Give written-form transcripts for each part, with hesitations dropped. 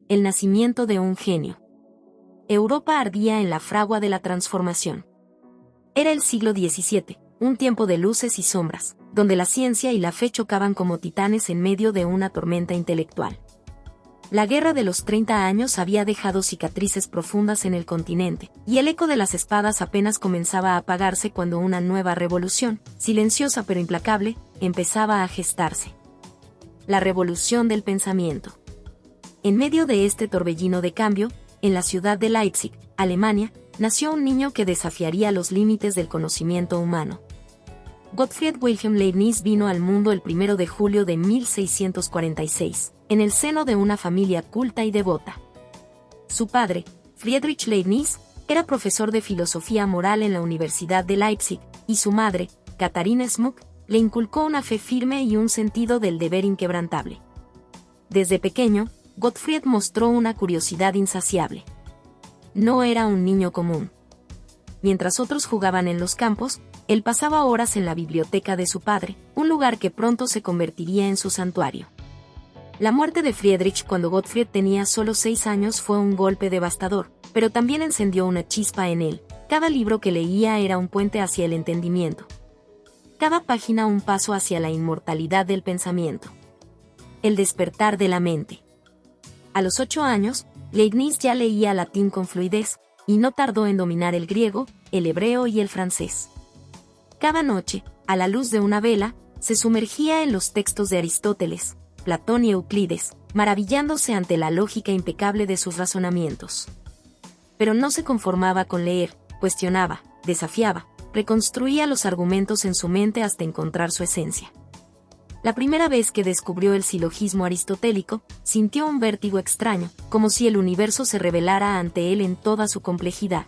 El nacimiento de un genio. Europa ardía en la fragua de la transformación. Era el siglo XVII, un tiempo de luces y sombras, donde la ciencia y la fe chocaban como titanes en medio de una tormenta intelectual. La Guerra de los 30 años había dejado cicatrices profundas en el continente, y el eco de las espadas apenas comenzaba a apagarse cuando una nueva revolución, silenciosa pero implacable, empezaba a gestarse. La revolución del pensamiento. En medio de este torbellino de cambio, en la ciudad de Leipzig, Alemania, nació un niño que desafiaría los límites del conocimiento humano. Gottfried Wilhelm Leibniz vino al mundo el 1 de julio de 1646, en el seno de una familia culta y devota. Su padre, Friedrich Leibniz, era profesor de filosofía moral en la Universidad de Leipzig, y su madre, Katharina Smuck, le inculcó una fe firme y un sentido del deber inquebrantable. Desde pequeño, Gottfried mostró una curiosidad insaciable. No era un niño común. Mientras otros jugaban en los campos, él pasaba horas en la biblioteca de su padre, un lugar que pronto se convertiría en su santuario. La muerte de Friedrich cuando Gottfried tenía solo 6 años fue un golpe devastador, pero también encendió una chispa en él. Cada libro que leía era un puente hacia el entendimiento. Cada página un paso hacia la inmortalidad del pensamiento. El despertar de la mente. A los 8 años, Leibniz ya leía latín con fluidez, y no tardó en dominar el griego, el hebreo y el francés. Cada noche, a la luz de una vela, se sumergía en los textos de Aristóteles, Platón y Euclides, maravillándose ante la lógica impecable de sus razonamientos. Pero no se conformaba con leer, cuestionaba, desafiaba, reconstruía los argumentos en su mente hasta encontrar su esencia. La primera vez que descubrió el silogismo aristotélico, sintió un vértigo extraño, como si el universo se revelara ante él en toda su complejidad.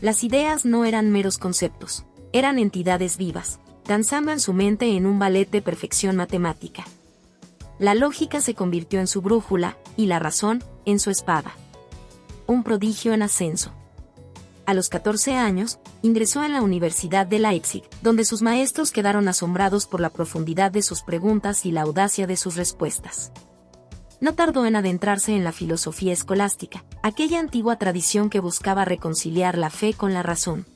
Las ideas no eran meros conceptos, eran entidades vivas, danzando en su mente en un ballet de perfección matemática. La lógica se convirtió en su brújula, y la razón, en su espada. Un prodigio en ascenso. A los 14 años, ingresó en la Universidad de Leipzig, donde sus maestros quedaron asombrados por la profundidad de sus preguntas y la audacia de sus respuestas. No tardó en adentrarse en la filosofía escolástica, aquella antigua tradición que buscaba reconciliar la fe con la razón.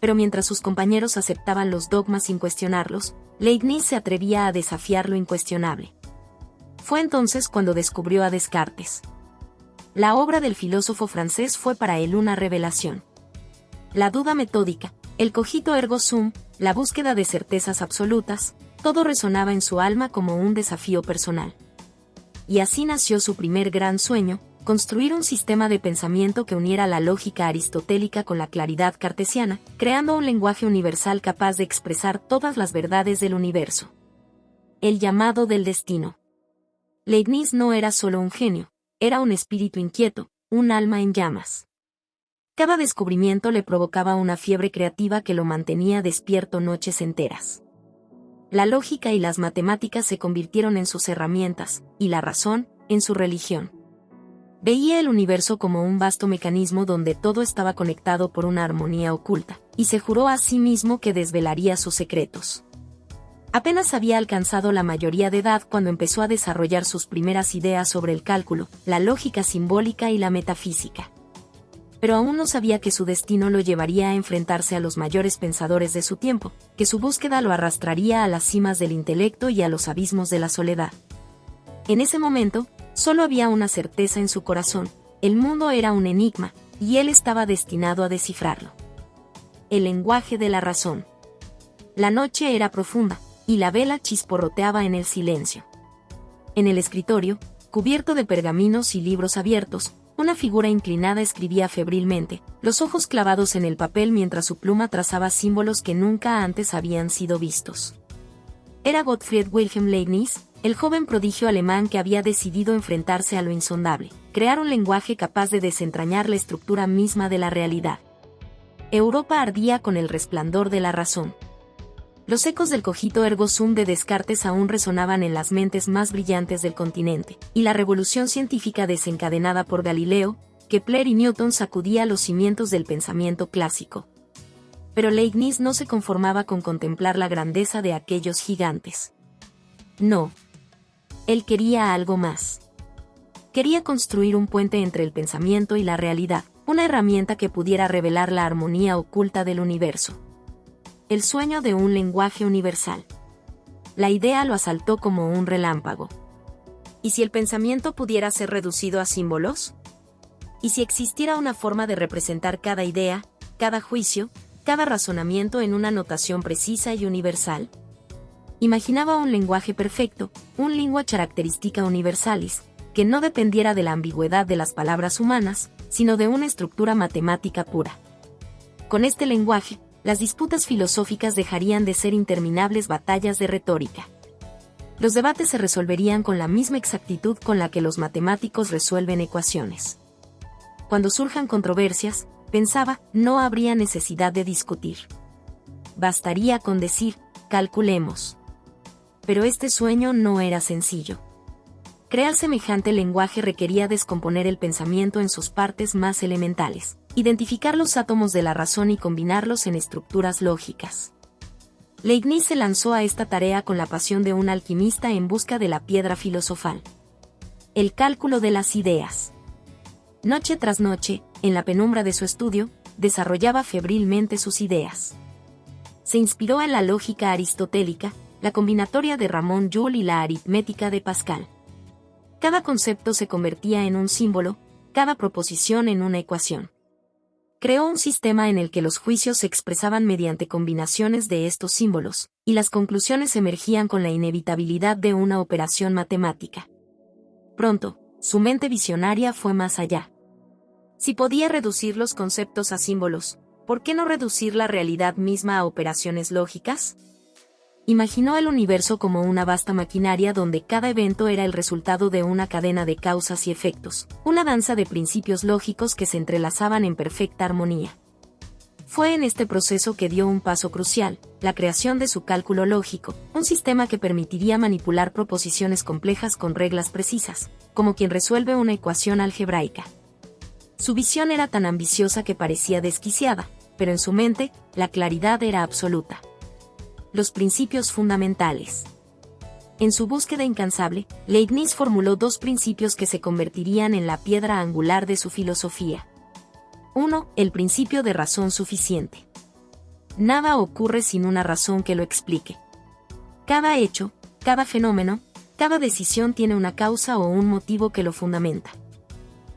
Pero mientras sus compañeros aceptaban los dogmas sin cuestionarlos, Leibniz se atrevía a desafiar lo incuestionable. Fue entonces cuando descubrió a Descartes. La obra del filósofo francés fue para él una revelación. La duda metódica, el cogito ergo sum, la búsqueda de certezas absolutas, todo resonaba en su alma como un desafío personal. Y así nació su primer gran sueño, construir un sistema de pensamiento que uniera la lógica aristotélica con la claridad cartesiana, creando un lenguaje universal capaz de expresar todas las verdades del universo. El llamado del destino. Leibniz no era solo un genio, era un espíritu inquieto, un alma en llamas. Cada descubrimiento le provocaba una fiebre creativa que lo mantenía despierto noches enteras. La lógica y las matemáticas se convirtieron en sus herramientas, y la razón, en su religión. Veía el universo como un vasto mecanismo donde todo estaba conectado por una armonía oculta, y se juró a sí mismo que desvelaría sus secretos. Apenas había alcanzado la mayoría de edad cuando empezó a desarrollar sus primeras ideas sobre el cálculo, la lógica simbólica y la metafísica. Pero aún no sabía que su destino lo llevaría a enfrentarse a los mayores pensadores de su tiempo, que su búsqueda lo arrastraría a las cimas del intelecto y a los abismos de la soledad. En ese momento, solo había una certeza en su corazón: el mundo era un enigma, y él estaba destinado a descifrarlo. El lenguaje de la razón. La noche era profunda, y la vela chisporroteaba en el silencio. En el escritorio, cubierto de pergaminos y libros abiertos, una figura inclinada escribía febrilmente, los ojos clavados en el papel mientras su pluma trazaba símbolos que nunca antes habían sido vistos. Era Gottfried Wilhelm Leibniz, el joven prodigio alemán que había decidido enfrentarse a lo insondable, crear un lenguaje capaz de desentrañar la estructura misma de la realidad. Europa ardía con el resplandor de la razón. Los ecos del cogito ergo sum de Descartes aún resonaban en las mentes más brillantes del continente, y la revolución científica desencadenada por Galileo, Kepler y Newton sacudía los cimientos del pensamiento clásico. Pero Leibniz no se conformaba con contemplar la grandeza de aquellos gigantes. No. Él quería algo más. Quería construir un puente entre el pensamiento y la realidad, una herramienta que pudiera revelar la armonía oculta del universo. El sueño de un lenguaje universal. La idea lo asaltó como un relámpago. ¿Y si el pensamiento pudiera ser reducido a símbolos? ¿Y si existiera una forma de representar cada idea, cada juicio, cada razonamiento en una notación precisa y universal? Imaginaba un lenguaje perfecto, un lingua characteristica universalis, que no dependiera de la ambigüedad de las palabras humanas, sino de una estructura matemática pura. Con este lenguaje, las disputas filosóficas dejarían de ser interminables batallas de retórica. Los debates se resolverían con la misma exactitud con la que los matemáticos resuelven ecuaciones. Cuando surjan controversias, pensaba, no habría necesidad de discutir. Bastaría con decir, calculemos. Pero este sueño no era sencillo. Crear semejante lenguaje requería descomponer el pensamiento en sus partes más elementales, identificar los átomos de la razón y combinarlos en estructuras lógicas. Leibniz se lanzó a esta tarea con la pasión de un alquimista en busca de la piedra filosofal. El cálculo de las ideas. Noche tras noche, en la penumbra de su estudio, desarrollaba febrilmente sus ideas. Se inspiró en la lógica aristotélica, la combinatoria de Ramón Llull y la aritmética de Pascal. Cada concepto se convertía en un símbolo, cada proposición en una ecuación. Creó un sistema en el que los juicios se expresaban mediante combinaciones de estos símbolos, y las conclusiones emergían con la inevitabilidad de una operación matemática. Pronto, su mente visionaria fue más allá. Si podía reducir los conceptos a símbolos, ¿por qué no reducir la realidad misma a operaciones lógicas? Imaginó el universo como una vasta maquinaria donde cada evento era el resultado de una cadena de causas y efectos, una danza de principios lógicos que se entrelazaban en perfecta armonía. Fue en este proceso que dio un paso crucial, la creación de su cálculo lógico, un sistema que permitiría manipular proposiciones complejas con reglas precisas, como quien resuelve una ecuación algebraica. Su visión era tan ambiciosa que parecía desquiciada, pero en su mente, la claridad era absoluta. Los principios fundamentales. En su búsqueda incansable, Leibniz formuló dos principios que se convertirían en la piedra angular de su filosofía. 1. El principio de razón suficiente. Nada ocurre sin una razón que lo explique. Cada hecho, cada fenómeno, cada decisión tiene una causa o un motivo que lo fundamenta.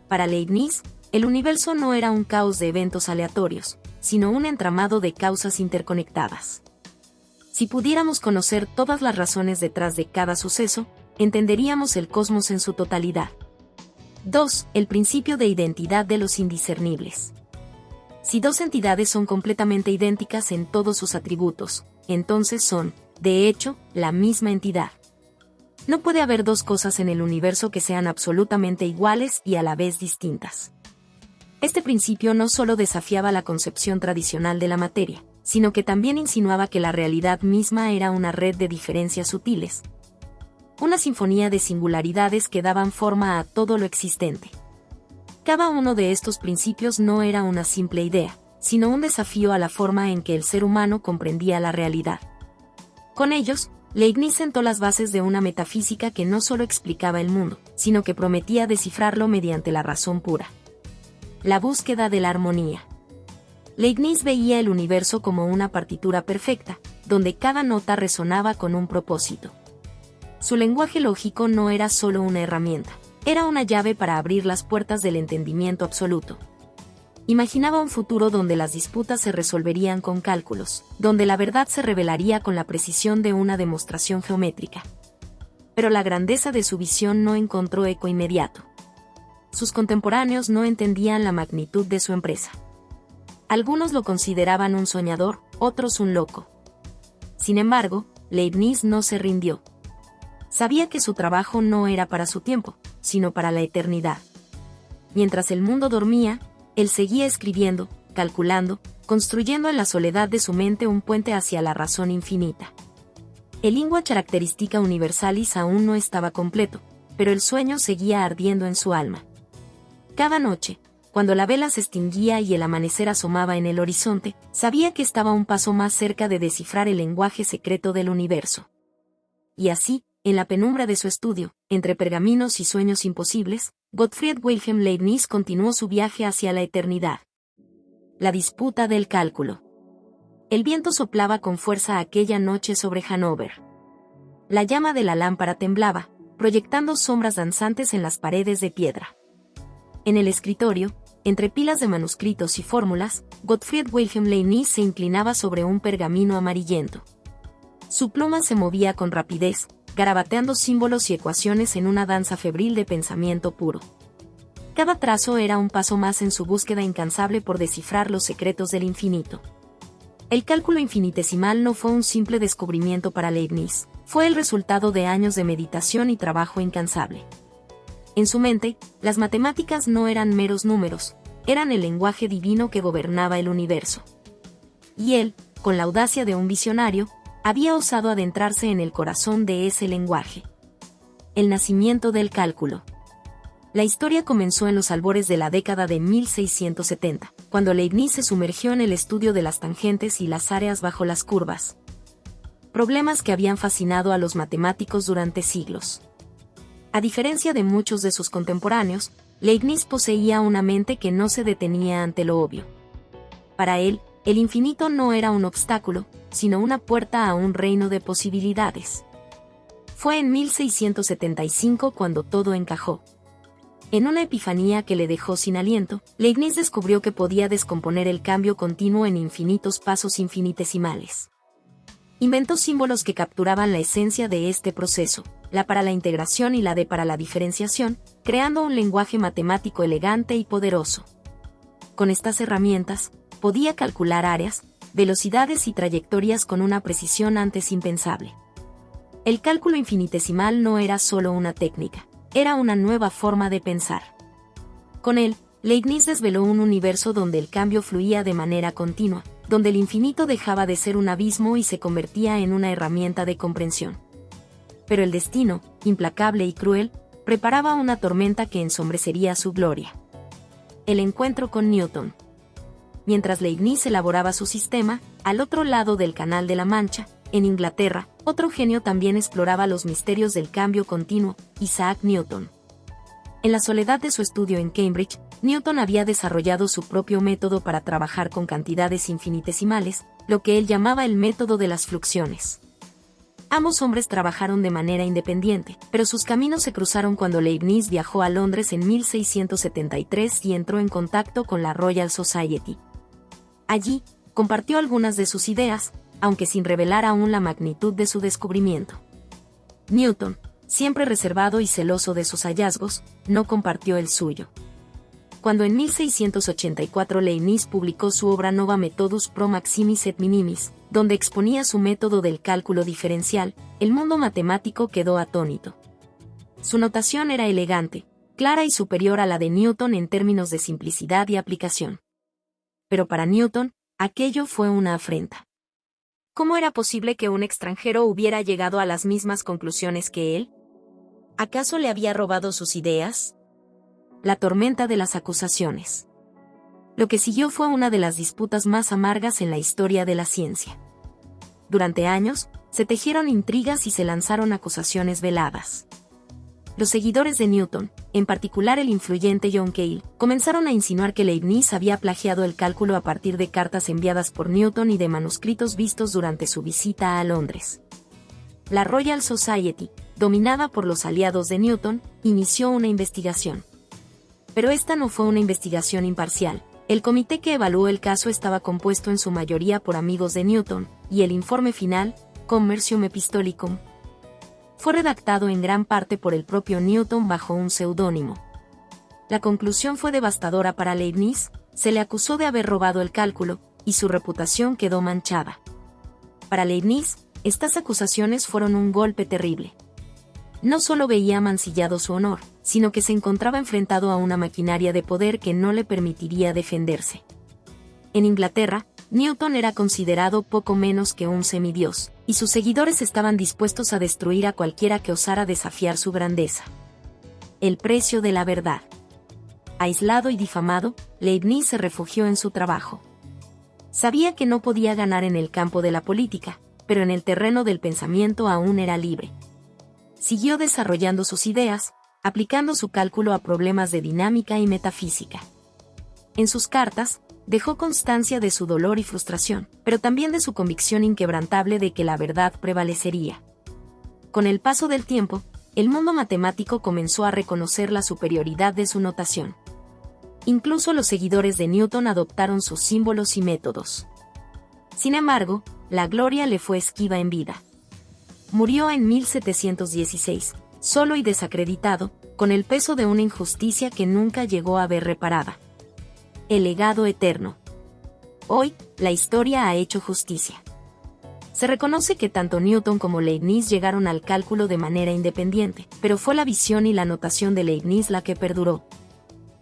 Para Leibniz, el universo no era un caos de eventos aleatorios, sino un entramado de causas interconectadas. Si pudiéramos conocer todas las razones detrás de cada suceso, entenderíamos el cosmos en su totalidad. 2. El principio de identidad de los indiscernibles. Si dos entidades son completamente idénticas en todos sus atributos, entonces son, de hecho, la misma entidad. No puede haber dos cosas en el universo que sean absolutamente iguales y a la vez distintas. Este principio no solo desafiaba la concepción tradicional de la materia, sino que también insinuaba que la realidad misma era una red de diferencias sutiles. Una sinfonía de singularidades que daban forma a todo lo existente. Cada uno de estos principios no era una simple idea, sino un desafío a la forma en que el ser humano comprendía la realidad. Con ellos, Leibniz sentó las bases de una metafísica que no solo explicaba el mundo, sino que prometía descifrarlo mediante la razón pura. La búsqueda de la armonía. Leibniz veía el universo como una partitura perfecta, donde cada nota resonaba con un propósito. Su lenguaje lógico no era solo una herramienta, era una llave para abrir las puertas del entendimiento absoluto. Imaginaba un futuro donde las disputas se resolverían con cálculos, donde la verdad se revelaría con la precisión de una demostración geométrica. Pero la grandeza de su visión no encontró eco inmediato. Sus contemporáneos no entendían la magnitud de su empresa. Algunos lo consideraban un soñador, otros un loco. Sin embargo, Leibniz no se rindió. Sabía que su trabajo no era para su tiempo, sino para la eternidad. Mientras el mundo dormía, él seguía escribiendo, calculando, construyendo en la soledad de su mente un puente hacia la razón infinita. El lingua characteristica universalis aún no estaba completo, pero el sueño seguía ardiendo en su alma. Cada noche, cuando la vela se extinguía y el amanecer asomaba en el horizonte, sabía que estaba un paso más cerca de descifrar el lenguaje secreto del universo. Y así, en la penumbra de su estudio, entre pergaminos y sueños imposibles, Gottfried Wilhelm Leibniz continuó su viaje hacia la eternidad. La disputa del cálculo. El viento soplaba con fuerza aquella noche sobre Hannover. La llama de la lámpara temblaba, proyectando sombras danzantes en las paredes de piedra. En el escritorio, entre pilas de manuscritos y fórmulas, Gottfried Wilhelm Leibniz se inclinaba sobre un pergamino amarillento. Su pluma se movía con rapidez, garabateando símbolos y ecuaciones en una danza febril de pensamiento puro. Cada trazo era un paso más en su búsqueda incansable por descifrar los secretos del infinito. El cálculo infinitesimal no fue un simple descubrimiento para Leibniz, fue el resultado de años de meditación y trabajo incansable. En su mente, las matemáticas no eran meros números, eran el lenguaje divino que gobernaba el universo. Y él, con la audacia de un visionario, había osado adentrarse en el corazón de ese lenguaje. El nacimiento del cálculo. La historia comenzó en los albores de la década de 1670, cuando Leibniz se sumergió en el estudio de las tangentes y las áreas bajo las curvas. Problemas que habían fascinado a los matemáticos durante siglos. A diferencia de muchos de sus contemporáneos, Leibniz poseía una mente que no se detenía ante lo obvio. Para él, el infinito no era un obstáculo, sino una puerta a un reino de posibilidades. Fue en 1675 cuando todo encajó. En una epifanía que le dejó sin aliento, Leibniz descubrió que podía descomponer el cambio continuo en infinitos pasos infinitesimales. Inventó símbolos que capturaban la esencia de este proceso, la para la integración y la D para la diferenciación, creando un lenguaje matemático elegante y poderoso. Con estas herramientas, podía calcular áreas, velocidades y trayectorias con una precisión antes impensable. El cálculo infinitesimal no era solo una técnica, era una nueva forma de pensar. Con él, Leibniz desveló un universo donde el cambio fluía de manera continua, donde el infinito dejaba de ser un abismo y se convertía en una herramienta de comprensión. Pero el destino, implacable y cruel, preparaba una tormenta que ensombrecería su gloria. El encuentro con Newton. Mientras Leibniz elaboraba su sistema, al otro lado del Canal de la Mancha, en Inglaterra, otro genio también exploraba los misterios del cambio continuo, Isaac Newton. En la soledad de su estudio en Cambridge, Newton había desarrollado su propio método para trabajar con cantidades infinitesimales, lo que él llamaba el método de las fluxiones. Ambos hombres trabajaron de manera independiente, pero sus caminos se cruzaron cuando Leibniz viajó a Londres en 1673 y entró en contacto con la Royal Society. Allí, compartió algunas de sus ideas, aunque sin revelar aún la magnitud de su descubrimiento. Newton, siempre reservado y celoso de sus hallazgos, no compartió el suyo. Cuando en 1684 Leibniz publicó su obra Nova Methodus Pro Maximis et Minimis, donde exponía su método del cálculo diferencial, el mundo matemático quedó atónito. Su notación era elegante, clara y superior a la de Newton en términos de simplicidad y aplicación. Pero para Newton, aquello fue una afrenta. ¿Cómo era posible que un extranjero hubiera llegado a las mismas conclusiones que él? ¿Acaso le había robado sus ideas? La tormenta de las acusaciones. Lo que siguió fue una de las disputas más amargas en la historia de la ciencia. Durante años, se tejieron intrigas y se lanzaron acusaciones veladas. Los seguidores de Newton, en particular el influyente John Cale, comenzaron a insinuar que Leibniz había plagiado el cálculo a partir de cartas enviadas por Newton y de manuscritos vistos durante su visita a Londres. La Royal Society, dominada por los aliados de Newton, inició una investigación. Pero esta no fue una investigación imparcial. El comité que evaluó el caso estaba compuesto en su mayoría por amigos de Newton, y el informe final, Commercium Epistolicum, fue redactado en gran parte por el propio Newton bajo un seudónimo. La conclusión fue devastadora para Leibniz, se le acusó de haber robado el cálculo, y su reputación quedó manchada. Para Leibniz, estas acusaciones fueron un golpe terrible. No solo veía mancillado su honor, sino que se encontraba enfrentado a una maquinaria de poder que no le permitiría defenderse. En Inglaterra, Newton era considerado poco menos que un semidios, y sus seguidores estaban dispuestos a destruir a cualquiera que osara desafiar su grandeza. El precio de la verdad. Aislado y difamado, Leibniz se refugió en su trabajo. Sabía que no podía ganar en el campo de la política, pero en el terreno del pensamiento aún era libre. Siguió desarrollando sus ideas, aplicando su cálculo a problemas de dinámica y metafísica. En sus cartas, dejó constancia de su dolor y frustración, pero también de su convicción inquebrantable de que la verdad prevalecería. Con el paso del tiempo, el mundo matemático comenzó a reconocer la superioridad de su notación. Incluso los seguidores de Newton adoptaron sus símbolos y métodos. Sin embargo, la gloria le fue esquiva en vida. Murió en 1716, solo y desacreditado, con el peso de una injusticia que nunca llegó a ver reparada. El legado eterno. Hoy, la historia ha hecho justicia. Se reconoce que tanto Newton como Leibniz llegaron al cálculo de manera independiente, pero fue la visión y la notación de Leibniz la que perduró.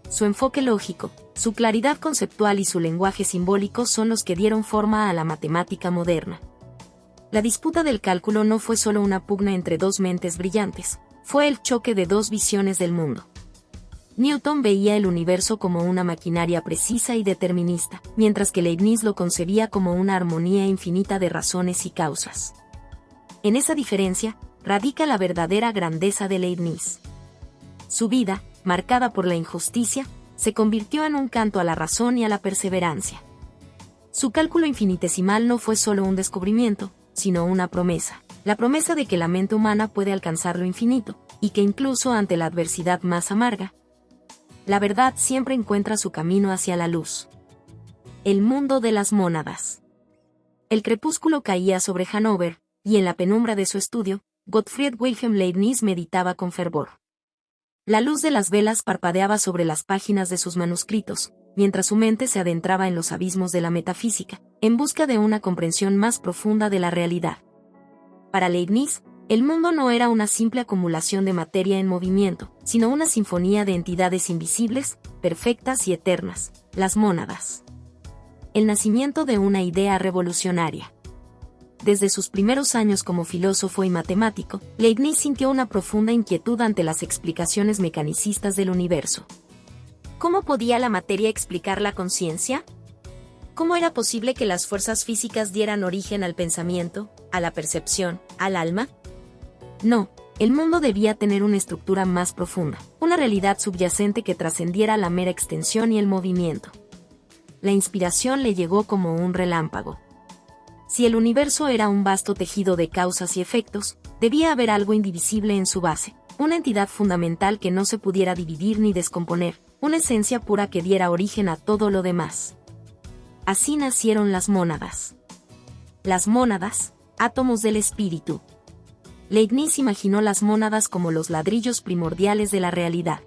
Su enfoque lógico, su claridad conceptual y su lenguaje simbólico son los que dieron forma a la matemática moderna. La disputa del cálculo no fue solo una pugna entre dos mentes brillantes, fue el choque de dos visiones del mundo. Newton veía el universo como una maquinaria precisa y determinista, mientras que Leibniz lo concebía como una armonía infinita de razones y causas. En esa diferencia, radica la verdadera grandeza de Leibniz. Su vida, marcada por la injusticia, se convirtió en un canto a la razón y a la perseverancia. Su cálculo infinitesimal no fue solo un descubrimiento, sino una promesa, la promesa de que la mente humana puede alcanzar lo infinito, y que incluso ante la adversidad más amarga, la verdad siempre encuentra su camino hacia la luz. El mundo de las mónadas. El crepúsculo caía sobre Hannover, y en la penumbra de su estudio, Gottfried Wilhelm Leibniz meditaba con fervor. La luz de las velas parpadeaba sobre las páginas de sus manuscritos, mientras su mente se adentraba en los abismos de la metafísica, en busca de una comprensión más profunda de la realidad. Para Leibniz, el mundo no era una simple acumulación de materia en movimiento, sino una sinfonía de entidades invisibles, perfectas y eternas, las mónadas. El nacimiento de una idea revolucionaria. Desde sus primeros años como filósofo y matemático, Leibniz sintió una profunda inquietud ante las explicaciones mecanicistas del universo. ¿Cómo podía la materia explicar la conciencia? ¿Cómo era posible que las fuerzas físicas dieran origen al pensamiento, a la percepción, al alma? No, el mundo debía tener una estructura más profunda, una realidad subyacente que trascendiera la mera extensión y el movimiento. La inspiración le llegó como un relámpago. Si el universo era un vasto tejido de causas y efectos, debía haber algo indivisible en su base, una entidad fundamental que no se pudiera dividir ni descomponer, una esencia pura que diera origen a todo lo demás. Así nacieron las mónadas. Las mónadas, átomos del espíritu. Leibniz imaginó las mónadas como los ladrillos primordiales de la realidad.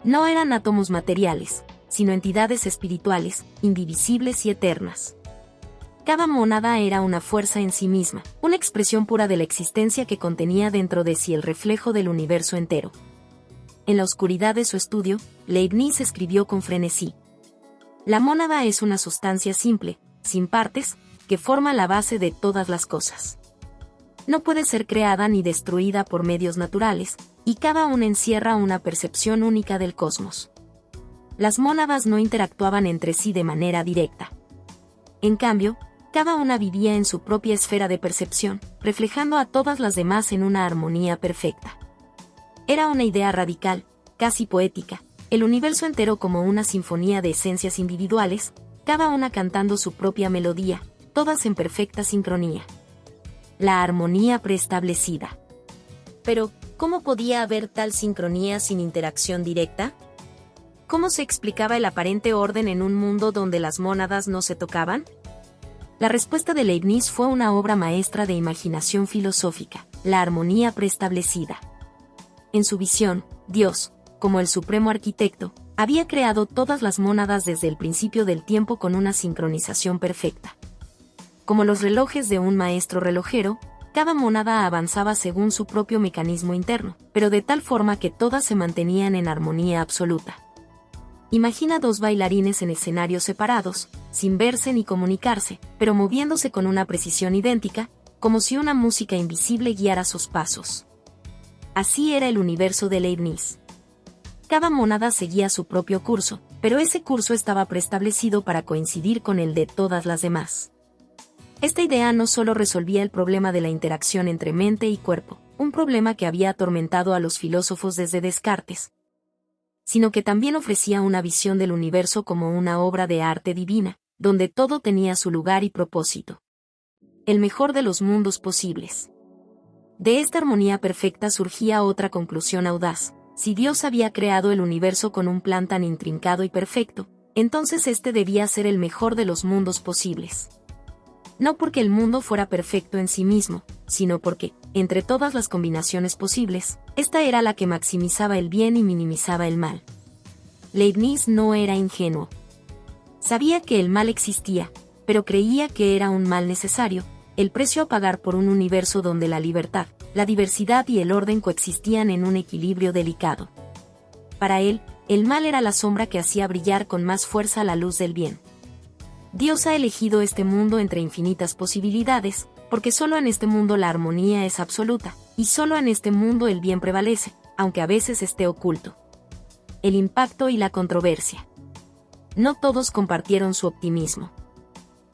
No eran átomos materiales, sino entidades espirituales, indivisibles y eternas. Cada mónada era una fuerza en sí misma, una expresión pura de la existencia que contenía dentro de sí el reflejo del universo entero. En la oscuridad de su estudio, Leibniz escribió con frenesí: la mónada es una sustancia simple, sin partes, que forma la base de todas las cosas. No puede ser creada ni destruida por medios naturales, y cada una encierra una percepción única del cosmos. Las mónadas no interactuaban entre sí de manera directa. En cambio, cada una vivía en su propia esfera de percepción, reflejando a todas las demás en una armonía perfecta. Era una idea radical, casi poética, el universo entero como una sinfonía de esencias individuales, cada una cantando su propia melodía, todas en perfecta sincronía. La armonía preestablecida. Pero, ¿cómo podía haber tal sincronía sin interacción directa? ¿Cómo se explicaba el aparente orden en un mundo donde las mónadas no se tocaban? La respuesta de Leibniz fue una obra maestra de imaginación filosófica, la armonía preestablecida. En su visión, Dios, como el supremo arquitecto, había creado todas las mónadas desde el principio del tiempo con una sincronización perfecta. Como los relojes de un maestro relojero, cada mónada avanzaba según su propio mecanismo interno, pero de tal forma que todas se mantenían en armonía absoluta. Imagina dos bailarines en escenarios separados, sin verse ni comunicarse, pero moviéndose con una precisión idéntica, como si una música invisible guiara sus pasos. Así era el universo de Leibniz. Cada mónada seguía su propio curso, pero ese curso estaba preestablecido para coincidir con el de todas las demás. Esta idea no solo resolvía el problema de la interacción entre mente y cuerpo, un problema que había atormentado a los filósofos desde Descartes, sino que también ofrecía una visión del universo como una obra de arte divina, donde todo tenía su lugar y propósito. El mejor de los mundos posibles. De esta armonía perfecta surgía otra conclusión audaz: si Dios había creado el universo con un plan tan intrincado y perfecto, entonces este debía ser el mejor de los mundos posibles. No porque el mundo fuera perfecto en sí mismo, sino porque, entre todas las combinaciones posibles, esta era la que maximizaba el bien y minimizaba el mal. Leibniz no era ingenuo. Sabía que el mal existía, pero creía que era un mal necesario, el precio a pagar por un universo donde la libertad, la diversidad y el orden coexistían en un equilibrio delicado. Para él, el mal era la sombra que hacía brillar con más fuerza la luz del bien. Dios ha elegido este mundo entre infinitas posibilidades, porque solo en este mundo la armonía es absoluta, y solo en este mundo el bien prevalece, aunque a veces esté oculto. El impacto y la controversia. No todos compartieron su optimismo.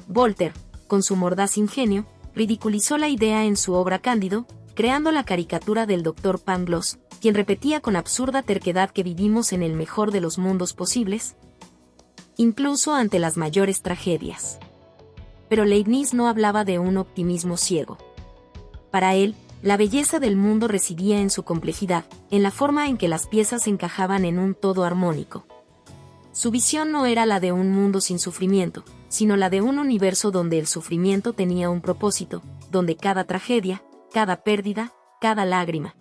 Voltaire, con su mordaz ingenio, ridiculizó la idea en su obra Cándido, creando la caricatura del Dr. Pangloss, quien repetía con absurda terquedad que vivimos en el mejor de los mundos posibles, incluso ante las mayores tragedias. Pero Leibniz no hablaba de un optimismo ciego. Para él, la belleza del mundo residía en su complejidad, en la forma en que las piezas encajaban en un todo armónico. Su visión no era la de un mundo sin sufrimiento, sino la de un universo donde el sufrimiento tenía un propósito, donde cada tragedia, cada pérdida, cada lágrima,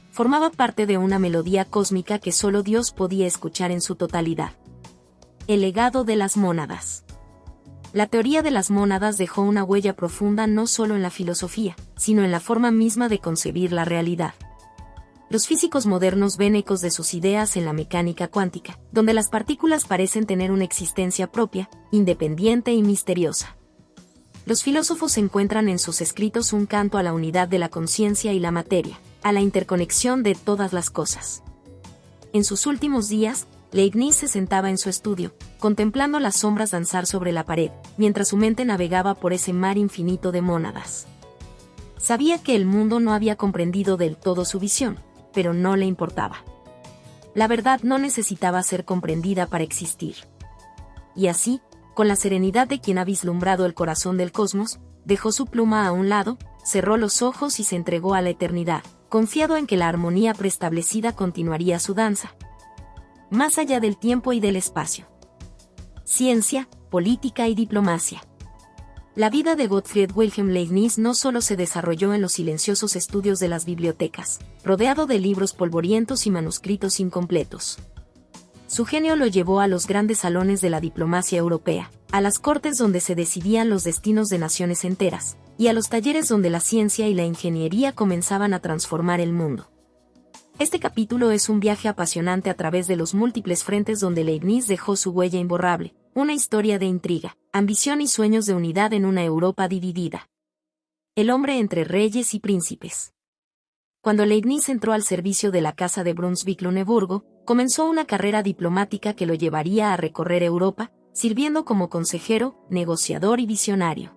formaba parte de una melodía cósmica que solo Dios podía escuchar en su totalidad. El legado de las mónadas. La teoría de las mónadas dejó una huella profunda no solo en la filosofía, sino en la forma misma de concebir la realidad. Los físicos modernos ven ecos de sus ideas en la mecánica cuántica, donde las partículas parecen tener una existencia propia, independiente y misteriosa. Los filósofos encuentran en sus escritos un canto a la unidad de la conciencia y la materia, a la interconexión de todas las cosas. En sus últimos días, Leibniz se sentaba en su estudio, contemplando las sombras danzar sobre la pared, mientras su mente navegaba por ese mar infinito de mónadas. Sabía que el mundo no había comprendido del todo su visión, pero no le importaba. La verdad no necesitaba ser comprendida para existir. Y así, con la serenidad de quien ha vislumbrado el corazón del cosmos, dejó su pluma a un lado, cerró los ojos y se entregó a la eternidad, confiado en que la armonía preestablecida continuaría su danza, más allá del tiempo y del espacio. Ciencia, política y diplomacia. La vida de Gottfried Wilhelm Leibniz no solo se desarrolló en los silenciosos estudios de las bibliotecas, rodeado de libros polvorientos y manuscritos incompletos. Su genio lo llevó a los grandes salones de la diplomacia europea, a las cortes donde se decidían los destinos de naciones enteras, y a los talleres donde la ciencia y la ingeniería comenzaban a transformar el mundo. Este capítulo es un viaje apasionante a través de los múltiples frentes donde Leibniz dejó su huella imborrable, una historia de intriga, ambición y sueños de unidad en una Europa dividida. El hombre entre reyes y príncipes. Cuando Leibniz entró al servicio de la Casa de Brunswick-Luneburgo, comenzó una carrera diplomática que lo llevaría a recorrer Europa, sirviendo como consejero, negociador y visionario.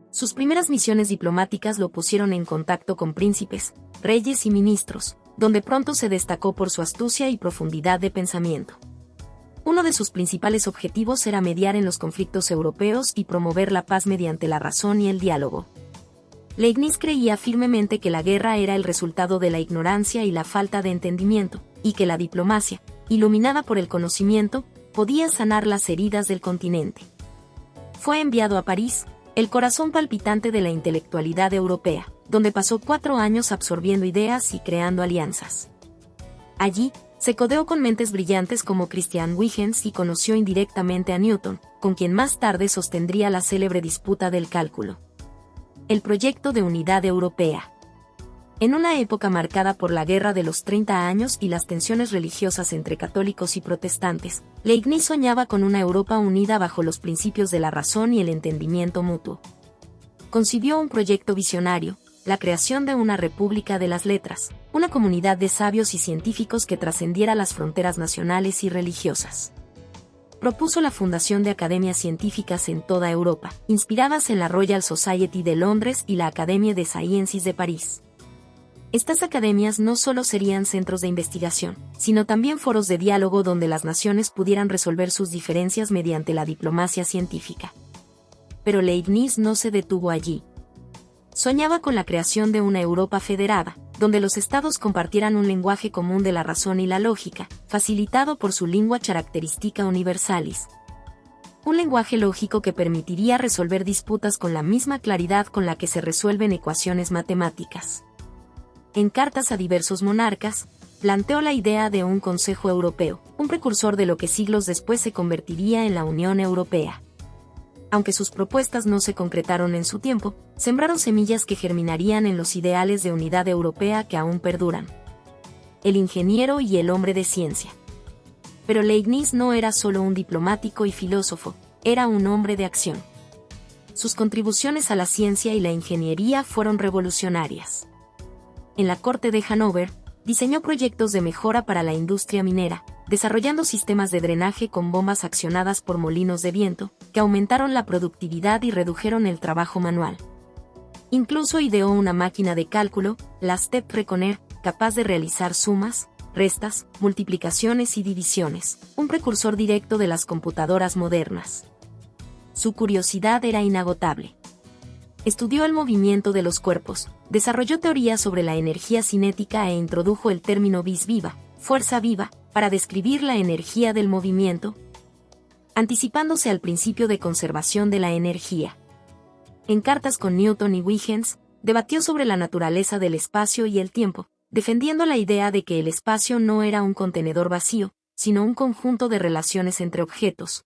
Sus primeras misiones diplomáticas lo pusieron en contacto con príncipes, reyes y ministros, donde pronto se destacó por su astucia y profundidad de pensamiento. Uno de sus principales objetivos era mediar en los conflictos europeos y promover la paz mediante la razón y el diálogo. Leibniz creía firmemente que la guerra era el resultado de la ignorancia y la falta de entendimiento, y que la diplomacia, iluminada por el conocimiento, podía sanar las heridas del continente. Fue enviado a París, el corazón palpitante de la intelectualidad europea, donde pasó 4 años absorbiendo ideas y creando alianzas. Allí, se codeó con mentes brillantes como Christian Huygens y conoció indirectamente a Newton, con quien más tarde sostendría la célebre disputa del cálculo. El proyecto de unidad europea. En una época marcada por la Guerra de los 30 años y las tensiones religiosas entre católicos y protestantes, Leibniz soñaba con una Europa unida bajo los principios de la razón y el entendimiento mutuo. Concibió un proyecto visionario, la creación de una república de las letras, una comunidad de sabios y científicos que trascendiera las fronteras nacionales y religiosas. Propuso la fundación de academias científicas en toda Europa, inspiradas en la Royal Society de Londres y la Académie des Sciences de París. Estas academias no solo serían centros de investigación, sino también foros de diálogo donde las naciones pudieran resolver sus diferencias mediante la diplomacia científica. Pero Leibniz no se detuvo allí. Soñaba con la creación de una Europa federada, donde los estados compartieran un lenguaje común de la razón y la lógica, facilitado por su lingua characteristica universalis. Un lenguaje lógico que permitiría resolver disputas con la misma claridad con la que se resuelven ecuaciones matemáticas. En cartas a diversos monarcas, planteó la idea de un Consejo Europeo, un precursor de lo que siglos después se convertiría en la Unión Europea. Aunque sus propuestas no se concretaron en su tiempo, sembraron semillas que germinarían en los ideales de unidad europea que aún perduran. El ingeniero y el hombre de ciencia. Pero Leibniz no era solo un diplomático y filósofo, era un hombre de acción. Sus contribuciones a la ciencia y la ingeniería fueron revolucionarias. En la corte de Hannover, diseñó proyectos de mejora para la industria minera, desarrollando sistemas de drenaje con bombas accionadas por molinos de viento, que aumentaron la productividad y redujeron el trabajo manual. Incluso ideó una máquina de cálculo, la Step-Reckoner, capaz de realizar sumas, restas, multiplicaciones y divisiones, un precursor directo de las computadoras modernas. Su curiosidad era inagotable. Estudió el movimiento de los cuerpos, desarrolló teorías sobre la energía cinética e introdujo el término vis viva, fuerza viva, para describir la energía del movimiento, anticipándose al principio de conservación de la energía. En cartas con Newton y Huygens, debatió sobre la naturaleza del espacio y el tiempo, defendiendo la idea de que el espacio no era un contenedor vacío, sino un conjunto de relaciones entre objetos.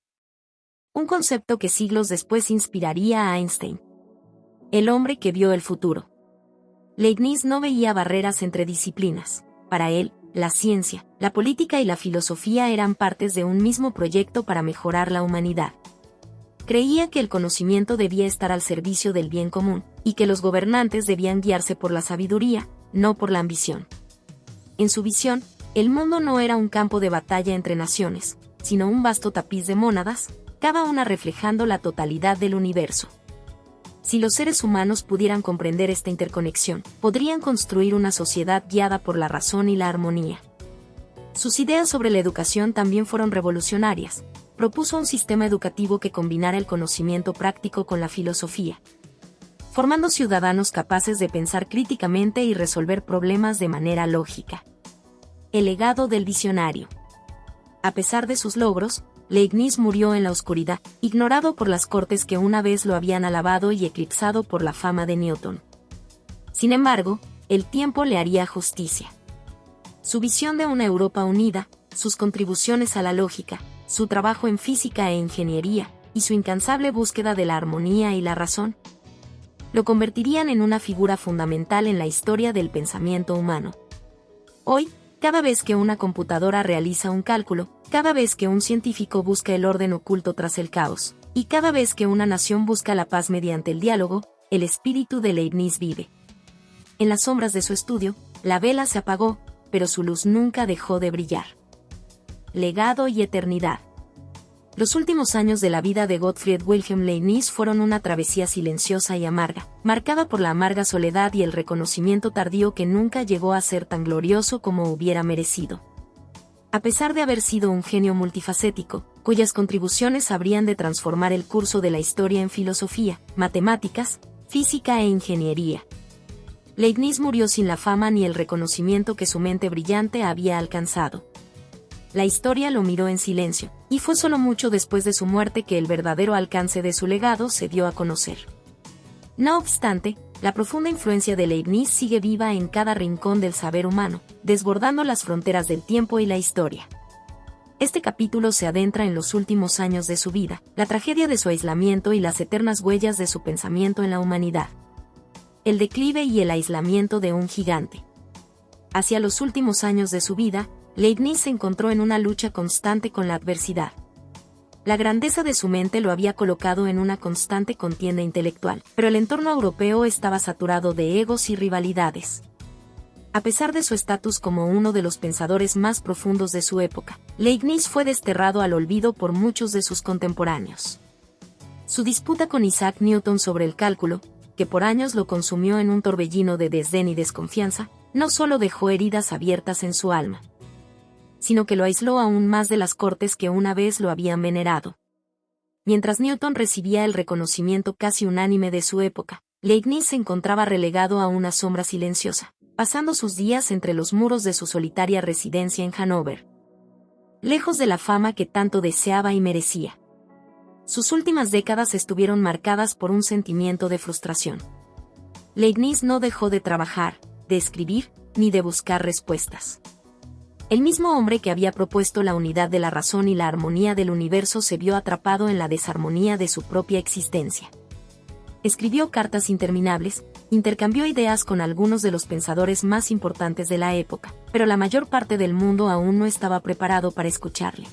Un concepto que siglos después inspiraría a Einstein. El hombre que vio el futuro. Leibniz no veía barreras entre disciplinas. Para él, la ciencia, la política y la filosofía eran partes de un mismo proyecto para mejorar la humanidad. Creía que el conocimiento debía estar al servicio del bien común, y que los gobernantes debían guiarse por la sabiduría, no por la ambición. En su visión, el mundo no era un campo de batalla entre naciones, sino un vasto tapiz de mónadas, cada una reflejando la totalidad del universo. Si los seres humanos pudieran comprender esta interconexión, podrían construir una sociedad guiada por la razón y la armonía. Sus ideas sobre la educación también fueron revolucionarias. Propuso un sistema educativo que combinara el conocimiento práctico con la filosofía, formando ciudadanos capaces de pensar críticamente y resolver problemas de manera lógica. El legado del visionario. A pesar de sus logros, Leibniz murió en la oscuridad, ignorado por las cortes que una vez lo habían alabado y eclipsado por la fama de Newton. Sin embargo, el tiempo le haría justicia. Su visión de una Europa unida, sus contribuciones a la lógica, su trabajo en física e ingeniería, y su incansable búsqueda de la armonía y la razón, lo convertirían en una figura fundamental en la historia del pensamiento humano. Hoy, cada vez que una computadora realiza un cálculo, cada vez que un científico busca el orden oculto tras el caos, y cada vez que una nación busca la paz mediante el diálogo, el espíritu de Leibniz vive. En las sombras de su estudio, la vela se apagó, pero su luz nunca dejó de brillar. Legado y eternidad. Los últimos años de la vida de Gottfried Wilhelm Leibniz fueron una travesía silenciosa y amarga, marcada por la amarga soledad y el reconocimiento tardío que nunca llegó a ser tan glorioso como hubiera merecido. A pesar de haber sido un genio multifacético, cuyas contribuciones habrían de transformar el curso de la historia en filosofía, matemáticas, física e ingeniería, Leibniz murió sin la fama ni el reconocimiento que su mente brillante había alcanzado. La historia lo miró en silencio, y fue solo mucho después de su muerte que el verdadero alcance de su legado se dio a conocer. No obstante, la profunda influencia de Leibniz sigue viva en cada rincón del saber humano, desbordando las fronteras del tiempo y la historia. Este capítulo se adentra en los últimos años de su vida, la tragedia de su aislamiento y las eternas huellas de su pensamiento en la humanidad. El declive y el aislamiento de un gigante. Hacia los últimos años de su vida, Leibniz se encontró en una lucha constante con la adversidad. La grandeza de su mente lo había colocado en una constante contienda intelectual, pero el entorno europeo estaba saturado de egos y rivalidades. A pesar de su estatus como uno de los pensadores más profundos de su época, Leibniz fue desterrado al olvido por muchos de sus contemporáneos. Su disputa con Isaac Newton sobre el cálculo, que por años lo consumió en un torbellino de desdén y desconfianza, no solo dejó heridas abiertas en su alma, sino que lo aisló aún más de las cortes que una vez lo habían venerado. Mientras Newton recibía el reconocimiento casi unánime de su época, Leibniz se encontraba relegado a una sombra silenciosa, pasando sus días entre los muros de su solitaria residencia en Hannover, lejos de la fama que tanto deseaba y merecía. Sus últimas décadas estuvieron marcadas por un sentimiento de frustración. Leibniz no dejó de trabajar, de escribir, ni de buscar respuestas. El mismo hombre que había propuesto la unidad de la razón y la armonía del universo se vio atrapado en la desarmonía de su propia existencia. Escribió cartas interminables, intercambió ideas con algunos de los pensadores más importantes de la época, pero la mayor parte del mundo aún no estaba preparado para escucharle.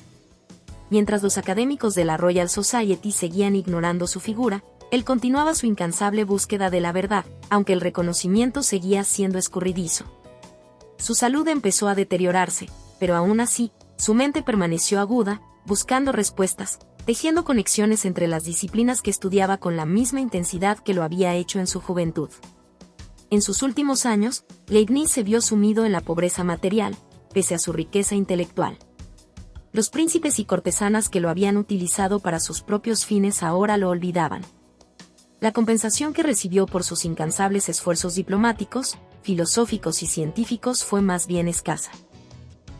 Mientras los académicos de la Royal Society seguían ignorando su figura, él continuaba su incansable búsqueda de la verdad, aunque el reconocimiento seguía siendo escurridizo. Su salud empezó a deteriorarse, pero aún así, su mente permaneció aguda, buscando respuestas, tejiendo conexiones entre las disciplinas que estudiaba con la misma intensidad que lo había hecho en su juventud. En sus últimos años, Leibniz se vio sumido en la pobreza material, pese a su riqueza intelectual. Los príncipes y cortesanas que lo habían utilizado para sus propios fines ahora lo olvidaban. La compensación que recibió por sus incansables esfuerzos diplomáticos, filosóficos y científicos fue más bien escasa.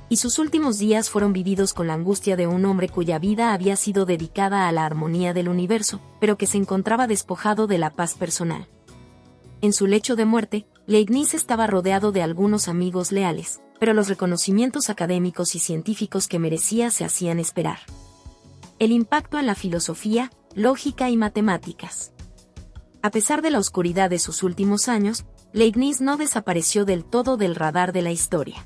Y sus últimos días fueron vividos con la angustia de un hombre cuya vida había sido dedicada a la armonía del universo, pero que se encontraba despojado de la paz personal. En su lecho de muerte, Leibniz estaba rodeado de algunos amigos leales, pero los reconocimientos académicos y científicos que merecía se hacían esperar. El impacto en la filosofía, lógica y matemáticas. A pesar de la oscuridad de sus últimos años, Leibniz no desapareció del todo del radar de la historia.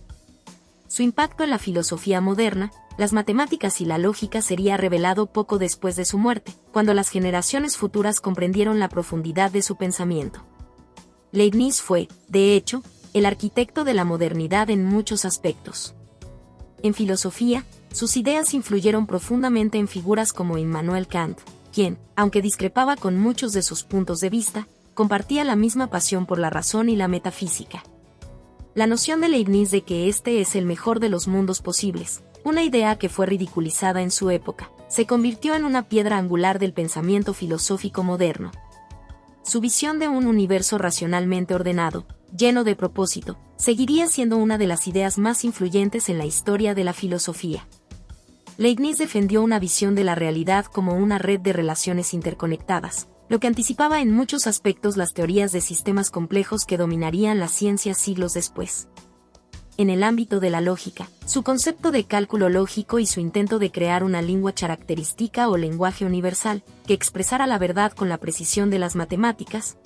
Su impacto en la filosofía moderna, las matemáticas y la lógica sería revelado poco después de su muerte, cuando las generaciones futuras comprendieron la profundidad de su pensamiento. Leibniz fue, de hecho, el arquitecto de la modernidad en muchos aspectos. En filosofía, sus ideas influyeron profundamente en figuras como Immanuel Kant, quien, aunque discrepaba con muchos de sus puntos de vista, compartía la misma pasión por la razón y la metafísica. La noción de Leibniz de que este es el mejor de los mundos posibles, una idea que fue ridiculizada en su época, se convirtió en una piedra angular del pensamiento filosófico moderno. Su visión de un universo racionalmente ordenado, lleno de propósito, seguiría siendo una de las ideas más influyentes en la historia de la filosofía. Leibniz defendió una visión de la realidad como una red de relaciones interconectadas, lo que anticipaba en muchos aspectos las teorías de sistemas complejos que dominarían la ciencia siglos después. En el ámbito de la lógica, su concepto de cálculo lógico y su intento de crear una lengua característica o lenguaje universal, que expresara la verdad con la precisión de las matemáticas,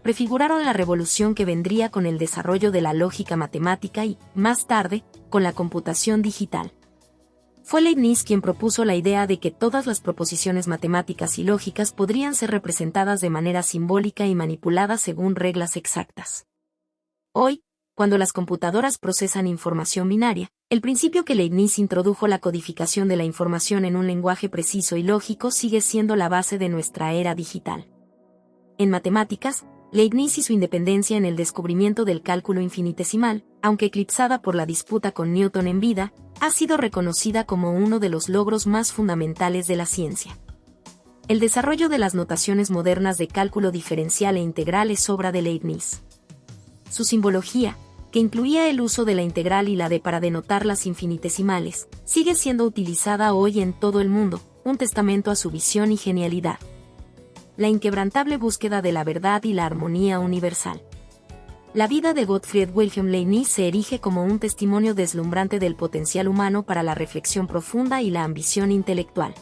prefiguraron la revolución que vendría con el desarrollo de la lógica matemática y, más tarde, con la computación digital. Fue Leibniz quien propuso la idea de que todas las proposiciones matemáticas y lógicas podrían ser representadas de manera simbólica y manipuladas según reglas exactas. Hoy, cuando las computadoras procesan información binaria, el principio que Leibniz introdujo, la codificación de la información en un lenguaje preciso y lógico, sigue siendo la base de nuestra era digital. En matemáticas, Leibniz y su independencia en el descubrimiento del cálculo infinitesimal, aunque eclipsada por la disputa con Newton en vida, ha sido reconocida como uno de los logros más fundamentales de la ciencia. El desarrollo de las notaciones modernas de cálculo diferencial e integral es obra de Leibniz. Su simbología, que incluía el uso de la integral y la D para denotar las infinitesimales, sigue siendo utilizada hoy en todo el mundo, un testamento a su visión y genialidad. La inquebrantable búsqueda de la verdad y la armonía universal. La vida de Gottfried Wilhelm Leibniz se erige como un testimonio deslumbrante del potencial humano para la reflexión profunda y la ambición intelectual.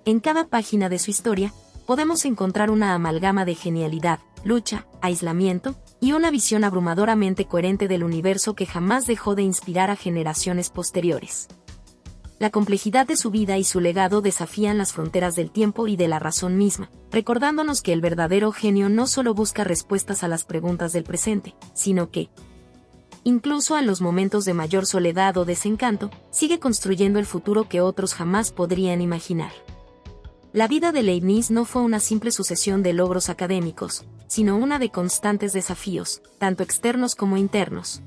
En cada página de su historia, podemos encontrar una amalgama de genialidad, lucha, aislamiento, y una visión abrumadoramente coherente del universo que jamás dejó de inspirar a generaciones posteriores. La complejidad de su vida y su legado desafían las fronteras del tiempo y de la razón misma, recordándonos que el verdadero genio no solo busca respuestas a las preguntas del presente, sino que, incluso en los momentos de mayor soledad o desencanto, sigue construyendo el futuro que otros jamás podrían imaginar. La vida de Leibniz no fue una simple sucesión de logros académicos, sino una de constantes desafíos, tanto externos como internos.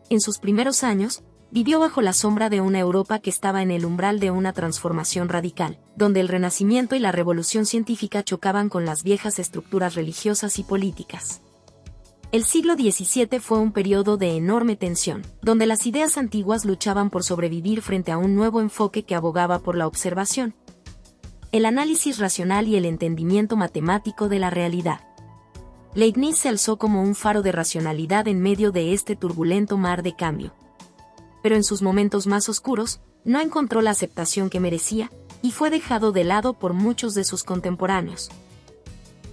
En sus primeros años, vivió bajo la sombra de una Europa que estaba en el umbral de una transformación radical, donde el Renacimiento y la Revolución científica chocaban con las viejas estructuras religiosas y políticas. El siglo XVII fue un periodo de enorme tensión, donde las ideas antiguas luchaban por sobrevivir frente a un nuevo enfoque que abogaba por la observación, el análisis racional y el entendimiento matemático de la realidad. Leibniz se alzó como un faro de racionalidad en medio de este turbulento mar de cambio. Pero en sus momentos más oscuros, no encontró la aceptación que merecía, y fue dejado de lado por muchos de sus contemporáneos.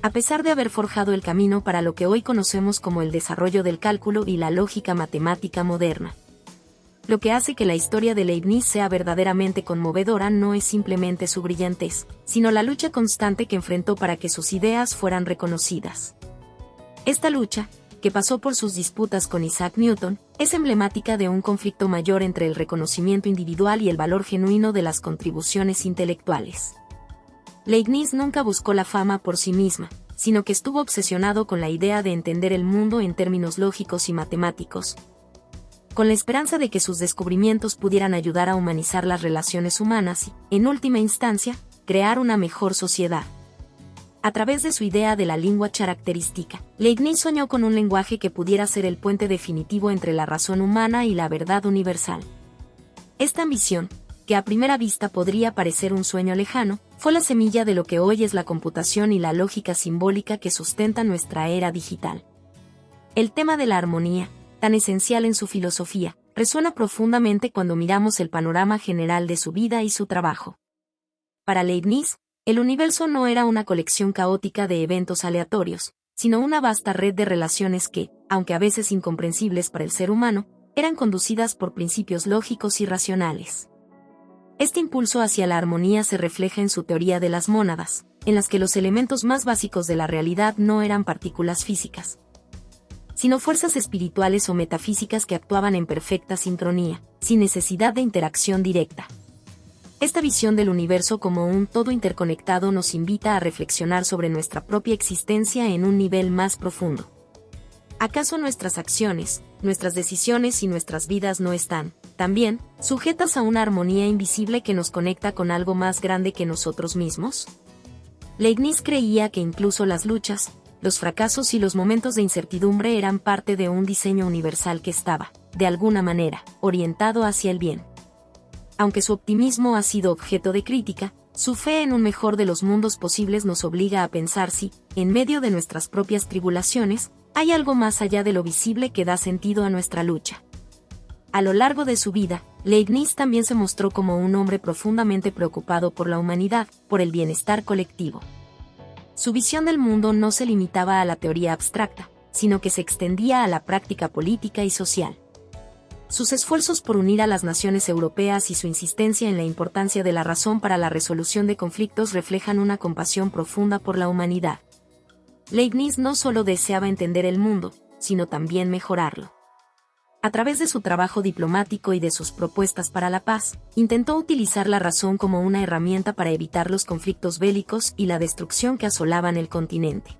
A pesar de haber forjado el camino para lo que hoy conocemos como el desarrollo del cálculo y la lógica matemática moderna. Lo que hace que la historia de Leibniz sea verdaderamente conmovedora no es simplemente su brillantez, sino la lucha constante que enfrentó para que sus ideas fueran reconocidas. Esta lucha, que pasó por sus disputas con Isaac Newton, es emblemática de un conflicto mayor entre el reconocimiento individual y el valor genuino de las contribuciones intelectuales. Leibniz nunca buscó la fama por sí misma, sino que estuvo obsesionado con la idea de entender el mundo en términos lógicos y matemáticos, con la esperanza de que sus descubrimientos pudieran ayudar a humanizar las relaciones humanas y, en última instancia, crear una mejor sociedad. A través de su idea de la lengua característica, Leibniz soñó con un lenguaje que pudiera ser el puente definitivo entre la razón humana y la verdad universal. Esta ambición, que a primera vista podría parecer un sueño lejano, fue la semilla de lo que hoy es la computación y la lógica simbólica que sustentan nuestra era digital. El tema de la armonía, tan esencial en su filosofía, resuena profundamente cuando miramos el panorama general de su vida y su trabajo. Para Leibniz, el universo no era una colección caótica de eventos aleatorios, sino una vasta red de relaciones que, aunque a veces incomprensibles para el ser humano, eran conducidas por principios lógicos y racionales. Este impulso hacia la armonía se refleja en su teoría de las mónadas, en las que los elementos más básicos de la realidad no eran partículas físicas, sino fuerzas espirituales o metafísicas que actuaban en perfecta sincronía, sin necesidad de interacción directa. Esta visión del universo como un todo interconectado nos invita a reflexionar sobre nuestra propia existencia en un nivel más profundo. ¿Acaso nuestras acciones, nuestras decisiones y nuestras vidas no están, también, sujetas a una armonía invisible que nos conecta con algo más grande que nosotros mismos? Leibniz creía que incluso las luchas, los fracasos y los momentos de incertidumbre eran parte de un diseño universal que estaba, de alguna manera, orientado hacia el bien. Aunque su optimismo ha sido objeto de crítica, su fe en un mejor de los mundos posibles nos obliga a pensar si, en medio de nuestras propias tribulaciones, hay algo más allá de lo visible que da sentido a nuestra lucha. A lo largo de su vida, Leibniz también se mostró como un hombre profundamente preocupado por la humanidad, por el bienestar colectivo. Su visión del mundo no se limitaba a la teoría abstracta, sino que se extendía a la práctica política y social. Sus esfuerzos por unir a las naciones europeas y su insistencia en la importancia de la razón para la resolución de conflictos reflejan una compasión profunda por la humanidad. Leibniz no solo deseaba entender el mundo, sino también mejorarlo. A través de su trabajo diplomático y de sus propuestas para la paz, intentó utilizar la razón como una herramienta para evitar los conflictos bélicos y la destrucción que asolaban el continente.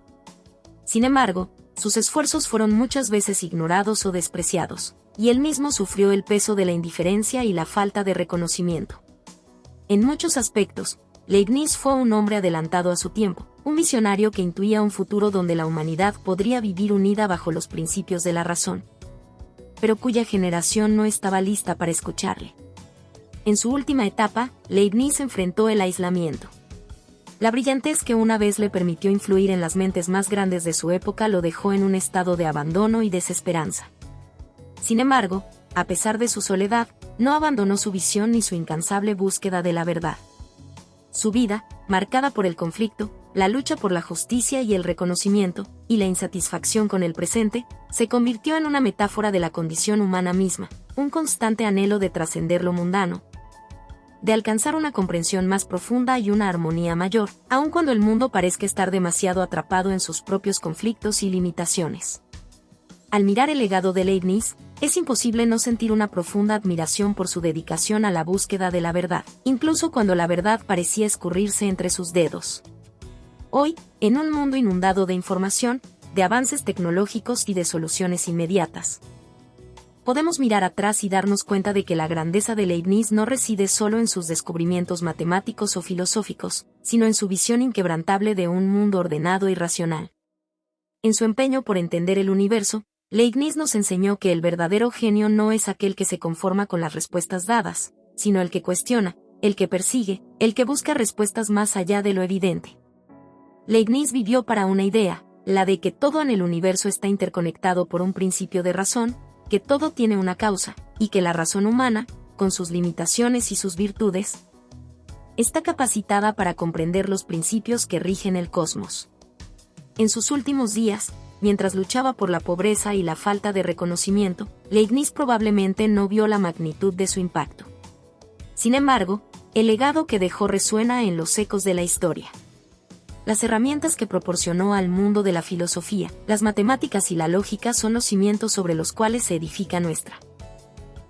Sin embargo, sus esfuerzos fueron muchas veces ignorados o despreciados, y él mismo sufrió el peso de la indiferencia y la falta de reconocimiento. En muchos aspectos, Leibniz fue un hombre adelantado a su tiempo, un visionario que intuía un futuro donde la humanidad podría vivir unida bajo los principios de la razón, pero cuya generación no estaba lista para escucharle. En su última etapa, Leibniz enfrentó el aislamiento. La brillantez que una vez le permitió influir en las mentes más grandes de su época lo dejó en un estado de abandono y desesperanza. Sin embargo, a pesar de su soledad, no abandonó su visión ni su incansable búsqueda de la verdad. Su vida, marcada por el conflicto, la lucha por la justicia y el reconocimiento, y la insatisfacción con el presente, se convirtió en una metáfora de la condición humana misma, un constante anhelo de trascender lo mundano, de alcanzar una comprensión más profunda y una armonía mayor, aun cuando el mundo parezca estar demasiado atrapado en sus propios conflictos y limitaciones. Al mirar el legado de Leibniz, es imposible no sentir una profunda admiración por su dedicación a la búsqueda de la verdad, incluso cuando la verdad parecía escurrirse entre sus dedos. Hoy, en un mundo inundado de información, de avances tecnológicos y de soluciones inmediatas, podemos mirar atrás y darnos cuenta de que la grandeza de Leibniz no reside solo en sus descubrimientos matemáticos o filosóficos, sino en su visión inquebrantable de un mundo ordenado y racional. En su empeño por entender el universo, Leibniz nos enseñó que el verdadero genio no es aquel que se conforma con las respuestas dadas, sino el que cuestiona, el que persigue, el que busca respuestas más allá de lo evidente. Leibniz vivió para una idea, la de que todo en el universo está interconectado por un principio de razón, que todo tiene una causa, y que la razón humana, con sus limitaciones y sus virtudes, está capacitada para comprender los principios que rigen el cosmos. En sus últimos días, mientras luchaba por la pobreza y la falta de reconocimiento, Leibniz probablemente no vio la magnitud de su impacto. Sin embargo, el legado que dejó resuena en los ecos de la historia. Las herramientas que proporcionó al mundo de la filosofía, las matemáticas y la lógica son los cimientos sobre los cuales se edifica nuestra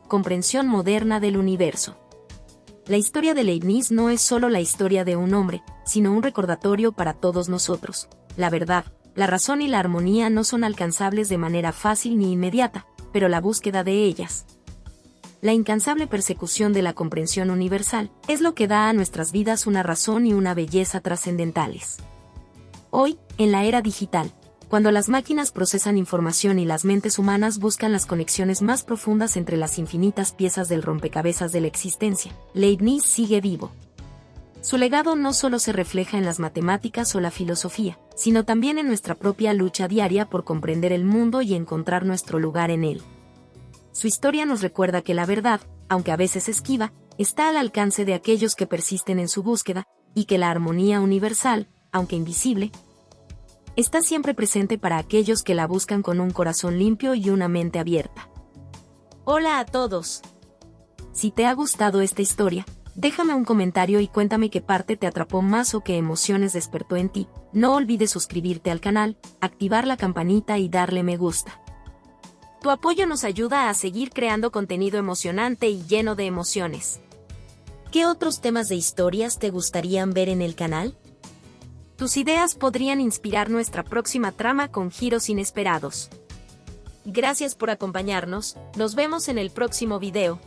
comprensión moderna del universo. La historia de Leibniz no es solo la historia de un hombre, sino un recordatorio para todos nosotros. La verdad, la razón y la armonía no son alcanzables de manera fácil ni inmediata, pero la búsqueda de ellas, la incansable persecución de la comprensión universal, es lo que da a nuestras vidas una razón y una belleza trascendentales. Hoy, en la era digital, cuando las máquinas procesan información y las mentes humanas buscan las conexiones más profundas entre las infinitas piezas del rompecabezas de la existencia, Leibniz sigue vivo. Su legado no solo se refleja en las matemáticas o la filosofía, sino también en nuestra propia lucha diaria por comprender el mundo y encontrar nuestro lugar en él. Su historia nos recuerda que la verdad, aunque a veces esquiva, está al alcance de aquellos que persisten en su búsqueda, y que la armonía universal, aunque invisible, está siempre presente para aquellos que la buscan con un corazón limpio y una mente abierta. Hola a todos. Si te ha gustado esta historia, déjame un comentario y cuéntame qué parte te atrapó más o qué emociones despertó en ti. No olvides suscribirte al canal, activar la campanita y darle me gusta. Tu apoyo nos ayuda a seguir creando contenido emocionante y lleno de emociones. ¿Qué otros temas de historias te gustarían ver en el canal? Tus ideas podrían inspirar nuestra próxima trama con giros inesperados. Gracias por acompañarnos, nos vemos en el próximo video.